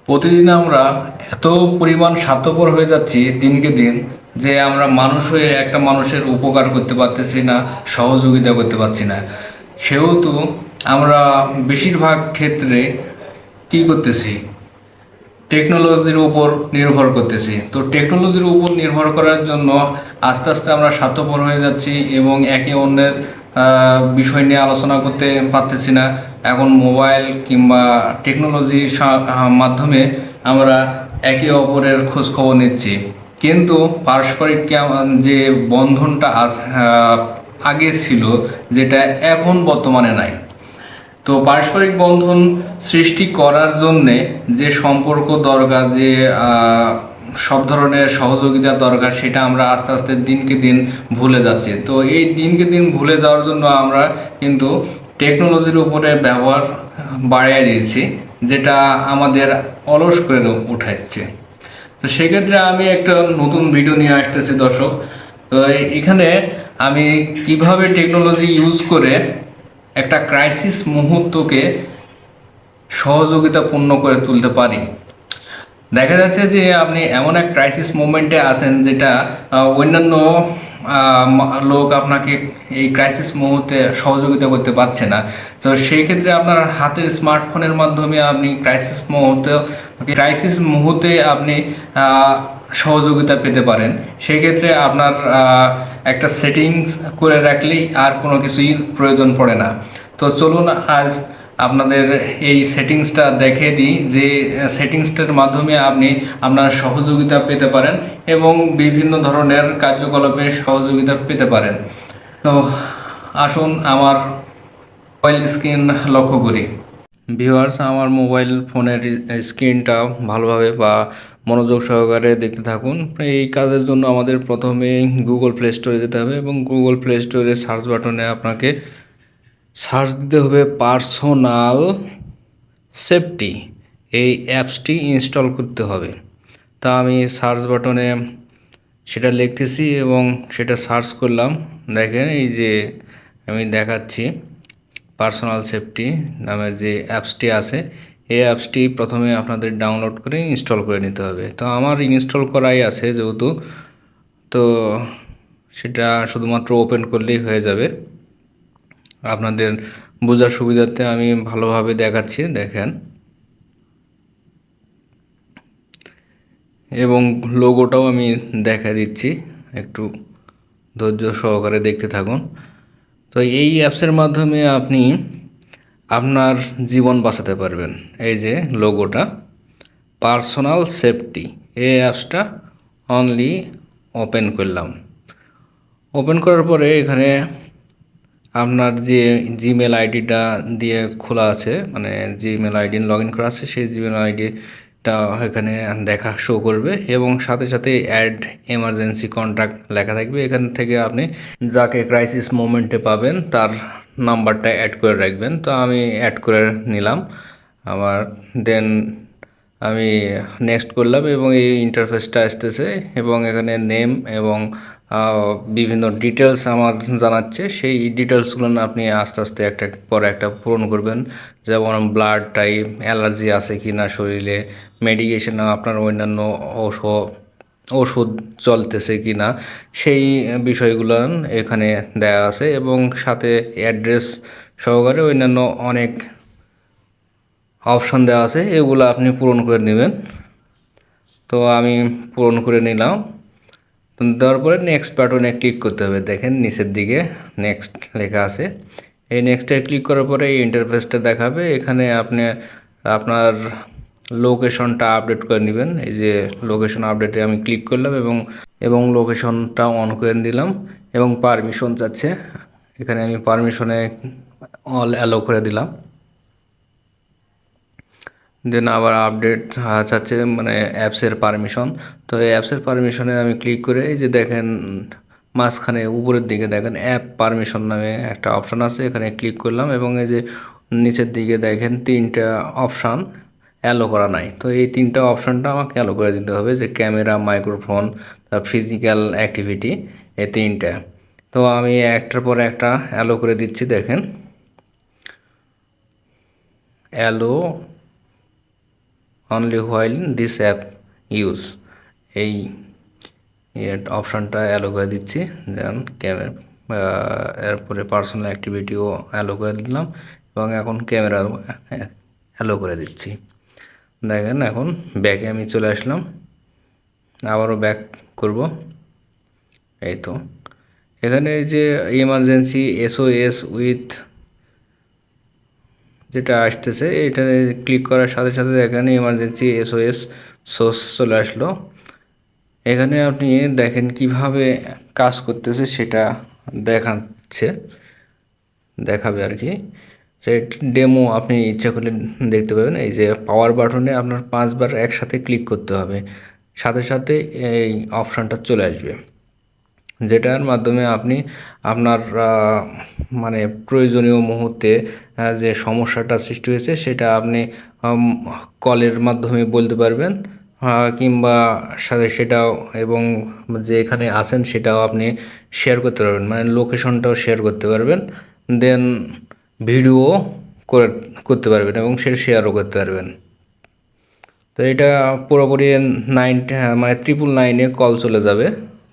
প্রতিদিন আমরা এত পরিমাণ স্বার্থপর হয়ে যাচ্ছি দিনকে দিন, যে আমরা মানুষ হয়ে একটা মানুষের উপকার করতে পারতেছি না, সহযোগিতা করতে পারছি না। সেহেতু আমরা বেশিরভাগ ক্ষেত্রে কী করতেছি, টেকনোলজির উপর নির্ভর করতেছি। তো টেকনোলজির উপর নির্ভর করার জন্য আস্তে আস্তে আমরা স্বার্থপর হয়ে যাচ্ছি এবং একে অন্যের বিষয় নিয়ে আলোচনা করতে পারতেছি না। এখন মোবাইল কিংবা টেকনোলজির মাধ্যমে আমরা একে অপরের খোঁজ খবর নিচ্ছি, কিন্তু পারস্পরিক যে বন্ধনটা আগে ছিল, যেটা এখন বর্তমানে নাই। তো পারস্পরিক বন্ধন সৃষ্টি করার জন্যে যে সম্পর্ক দরকার, যে সব ধরনের সহযোগিতা দরকার, সেটা আমরা আস্তে আস্তে দিনকে দিন ভুলে যাচ্ছি। তো এই দিনকে দিন ভুলে যাওয়ার জন্য আমরা কিন্তু টেকনোলজির উপরে ব্যবহার বাড়িয়ে দিয়েছি, যেটা আমাদের অলস করে উঠাচ্ছে। তো সেক্ষেত্রে আমি একটা নতুন ভিডিও নিয়ে আসতেছি দর্শক। তো এখানে আমি কিভাবে টেকনোলজি ইউজ করে একটা ক্রাইসিস মুহূর্তকে সহযোগিতাপূর্ণ করে তুলতে পারি। দেখা যাচ্ছে যে আপনি এমন এক ক্রাইসিস মোমেন্টে আছেন, যেটা অন্যান্য লোক আপনাকে এই ক্রাইসিস মুহূর্তে সহযোগিতা করতে পারছে না। তো সেই ক্ষেত্রে আপনার হাতের স্মার্টফোনের মাধ্যমে আপনি ক্রাইসিস মুহূর্তে আপনি সহযোগিতা পেতে পারেন। সেই ক্ষেত্রে আপনার একটা সেটিংস করে রাখলেই আর কোনো কিছুই প্রয়োজন পড়ে না। তো চলুন আজ আপনাদের এই সেটিংসটা দেখিয়ে দিই, যে সেটিংসটার মাধ্যমে আপনি আপনার সহযোগিতা পেতে পারেন এবং বিভিন্ন ধরনের কার্যকলাপে সহযোগিতা পেতে পারেন। তো আসুন আমার মোবাইল স্ক্রিন লক্ষ্য করি। ভিউয়ার্স, আমার মোবাইল ফোনের স্ক্রিনটা ভালোভাবে বা মনোযোগ সহকারে দেখতে থাকুন। এই কাজের জন্য আমাদের প্রথমে গুগল প্লে স্টোরে যেতে হবে এবং গুগল প্লে স্টোরে সার্চ বাটনে আপনাকে সার্চ দিতে হবে পার্সোনাল সেফটি। এই অ্যাপসটি ইনস্টল করতে হবে। তা আমি সার্চ বাটনে সেটা লিখতেছি এবং সেটা সার্চ করলাম। দেখেন এই যে আমি দেখাচ্ছি, পার্সোনাল সেফটি নামের যে অ্যাপসটি আছে, এই অ্যাপসটি প্রথমে আপনাদের ডাউনলোড করে ইনস্টল করে নিতে হবে। তো আমার ইনস্টল করাই আছে যেহেতু, তো সেটা শুধুমাত্র ওপেন করলেই হয়ে যাবে। আপনাদের বোঝার সুবিধার্থে আমি ভালোভাবে দেখাচ্ছি, দেখেন। এবং লোগোটাও আমি দেখা দিচ্ছি, একটু ধৈর্য সহকারে দেখতে থাকুন। তো এই অ্যাপসের মাধ্যমে আপনি আপনার জীবন বাঁচাতে পারবেন। এই যে লোগোটা, পার্সোনাল সেফটি, এই অ্যাপসটা অনলি ওপেন করলাম। ওপেন করার পরে এখানে আপনার যে জিমেল আইডিটা দিয়ে খোলা আছে, মানে জিমেল আইডি লগ ইন করা আছে, সেই জিমেল আইডিটা এখানে শো করবে এবং সাথে সাথে অ্যাড এমার্জেন্সি কন্ট্যাক্ট লেখা থাকবে। এখান থেকে আপনি যাকে ক্রাইসিস মোমেন্টে পাবেন তার নাম্বারটা অ্যাড করে রাখবেন। তো আমি অ্যাড করে নিলাম আমার, দেন আমি নেক্সট করলাম এবং এই ইন্টারফেসটা আসতেছে এবং এখানে নেম এবং বিভিন্ন ডিটেলস আমার জানাচ্ছে। সেই ডিটেলসগুলো আপনি আস্তে আস্তে একটা পর একটা পূরণ করবেন, যেমন ব্লাড টাইপ, অ্যালার্জি আছে কি না শরীরে, মেডিকেশন আপনার অন্যান্য ওষুধ চলতেছে কি না, সেই বিষয়গুলো এখানে দেওয়া আছে এবং সাথে অ্যাড্রেস সহকারে অন্যান্য অনেক অপশান দেওয়া আছে, এগুলো আপনি পূরণ করে নেবেন। তো আমি পূরণ করে নিলাম। দেওয়ার পরে নেক্সট বাটনে ক্লিক করতে হবে। দেখেন নিচের দিকে নেক্সট লেখা আছে, এই নেক্সটে ক্লিক করার পরে এই ইন্টারফেসটা দেখাবে। এখানে আপনি আপনার লোকেশনটা আপডেট করে নেবেন। এই যে লোকেশন আপডেটে আমি ক্লিক করলাম এবং লোকেশনটা অন করে দিলাম এবং পারমিশন চাচ্ছে, এখানে আমি পারমিশনে অল অ্যালো করে দিলাম। দেন আবার আপডেট চাচ্ছে, মানে অ্যাপসের পারমিশন। তো এই অ্যাপসের পারমিশনে আমি ক্লিক করে এই যে দেখেন মাঝখানে উপরের দিকে দেখেন অ্যাপ পারমিশন নামে একটা অপশান আছে, এখানে ক্লিক করলাম এবং এই যে নিচের দিকে দেখেন তিনটা অপশান অ্যালো করা নাই। তো এই তিনটা অপশানটা আমাকে অ্যালো করে দিতে হবে, যে ক্যামেরা, মাইক্রোফোন, ফিজিক্যাল অ্যাক্টিভিটি, এই তিনটা। তো আমি একটার পর একটা অ্যালো করে দিচ্ছি। দেখেন allow only while this app use, এই অপশানটা অ্যালো করে দিচ্ছি। যেমন ক্যামেরা, এরপরে পার্সোনাল অ্যাক্টিভিটিও অ্যালো করে দিলাম এবং এখন ক্যামেরাও অ্যালো করে দিচ্ছি। দেখেন এখন ব্যাকে আমি চলে আসলাম, আবারও ব্যাক করব। এই তো এখানে যে ইমার্জেন্সি SOS উইথ যেটা আসতেছে, এটা ক্লিক করার সাথে সাথে এখানে ইমার্জেন্সি SOS সোর্স চলে আসলো। এখানে আপনি দেখেন কিভাবে কাজ করতেছে সেটা দেখাবে আর কি। সেই ডেমো আপনি ইচ্ছা করলে দেখতে পাবেন। এই যে পাওয়ার বাটনে আপনার 5বার একসাথে ক্লিক করতে হবে, সাথে সাথে এই অপশানটা চলে আসবে, যেটার মাধ্যমে আপনি আপনার মানে প্রয়োজনীয় মুহূর্তে যে সমস্যাটা সৃষ্টি হয়েছে সেটা আপনি কলের মাধ্যমে বলতে পারবেন, কিংবা সাথে সেটাও, এবং যে এখানে আছেন সেটাও আপনি শেয়ার করতে পারবেন, মানে লোকেশনটাও শেয়ার করতে পারবেন, দেন ভিডিও করতে পারবেন এবং সেটা শেয়ারও করতে পারবেন। তো এটা পুরোপুরি মানে 999-এ কল চলে যাবে।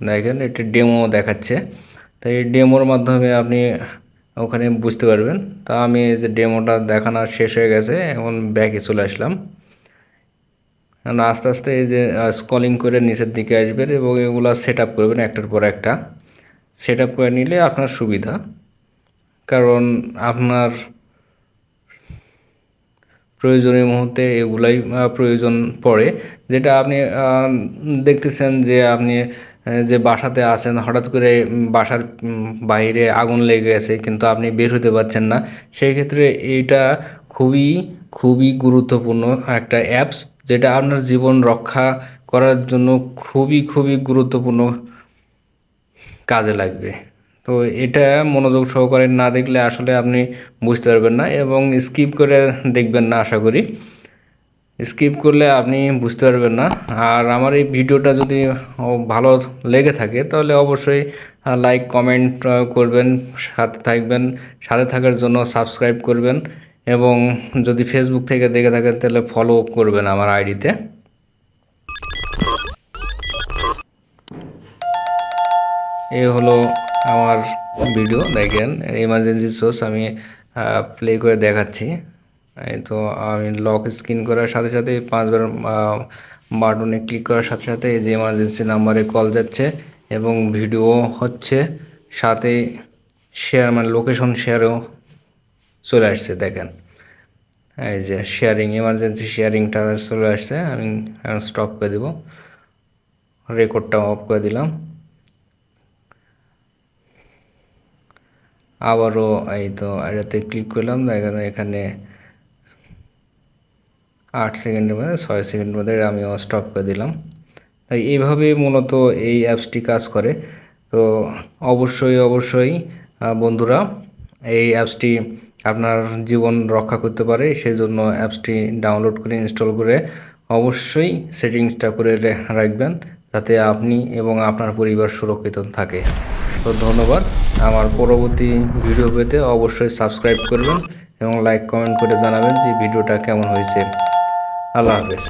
দেখেন এটা ডেমো দেখাচ্ছে, তো এই ডেমোর মাধ্যমে আপনি ওখানে বুঝতে পারবেন। তা আমি এই যে ডেমোটা দেখানো শেষ হয়ে গেছে, এখন ব্যাকে চলে আসলাম। এখন আস্তে আস্তে এই যে স্ক্রলিং করে নিচের দিকে আসবেন এবং এগুলো সেট আপ করবেন একটার পর একটা। সেট আপ করে নিলে আপনার সুবিধা, কারণ আপনার প্রয়োজনীয় মুহূর্তে এগুলাই প্রয়োজন পড়ে। যেটা আপনি দেখতেছেন যে আপনি যে বাসাতে আছেন, হঠাৎ করে বাসার বাইরে আগুন লেগে গেছে কিন্তু আপনি বের হতে পারছেন না, সেই ক্ষেত্রে এইটা খুবই খুবই গুরুত্বপূর্ণ একটা অ্যাপস, যেটা আপনার জীবন রক্ষা করার জন্য খুবই খুবই গুরুত্বপূর্ণ কাজে লাগবে। তো এটা মনোযোগ সহকারে না দেখলে আসলে আপনি বুঝতে পারবেন না, এবং স্কিপ করে দেখবেন না আশা করি। স্কিপ করলে আপনি বুঝতে পারবেন না। আর আমার এই ভিডিওটা যদি ভালো লেগে থাকে তাহলে অবশ্যই লাইক কমেন্ট করবেন, সাথে থাকবেন। সাথে থাকার জন্য সাবস্ক্রাইব করবেন, এবং যদি ফেসবুক থেকে দেখে থাকেন তাহলে ফলো করবেন আমার আইডিতে। এই হলো আমার ভিডিও, দেখেন ইমার্জেন্সি সোর্স আমি প্লে করে দেখাচ্ছি। এই তো আমি লক স্ক্রিন করার সাথে সাথে 5বার বাটনে ক্লিক করার সাথে সাথে এই যে ইমার্জেন্সি নাম্বারে কল যাচ্ছে এবং ভিডিও হচ্ছে, সাথে শেয়ার মানে লোকেশন শেয়ারও চলে আসছে। দেখেন এই যে শেয়ারিং, ইমার্জেন্সি শেয়ারিংটা চলে আসছে। আমি স্টপ করে দেব, রেকর্ডটা অফ করে দিলাম। আবারও এই তো এটাতে ক্লিক করলাম, এখানে 8 সেকেন্ডের মধ্যে 6 সেকেন্ডের মধ্যে আমি স্টপ করে দিলাম। তাই এইভাবে মূলত এই অ্যাপসটি কাজ করে। তো অবশ্যই বন্ধুরা, এই অ্যাপসটি আপনার জীবন রক্ষা করতে পারে, সেই জন্য অ্যাপসটি ডাউনলোড করে ইনস্টল করে অবশ্যই সেটিংসটা করে রাখবেন, যাতে আপনি এবং আপনার পরিবার সুরক্ষিত থাকে। তো ধন্যবাদ। আমার পরবর্তী ভিডিও পেতে অবশ্যই সাবস্ক্রাইব করবেন এবং লাইক কমেন্ট করে জানাবেন যে ভিডিওটা কেমন হয়েছে। আল্লাহ হাফেজ।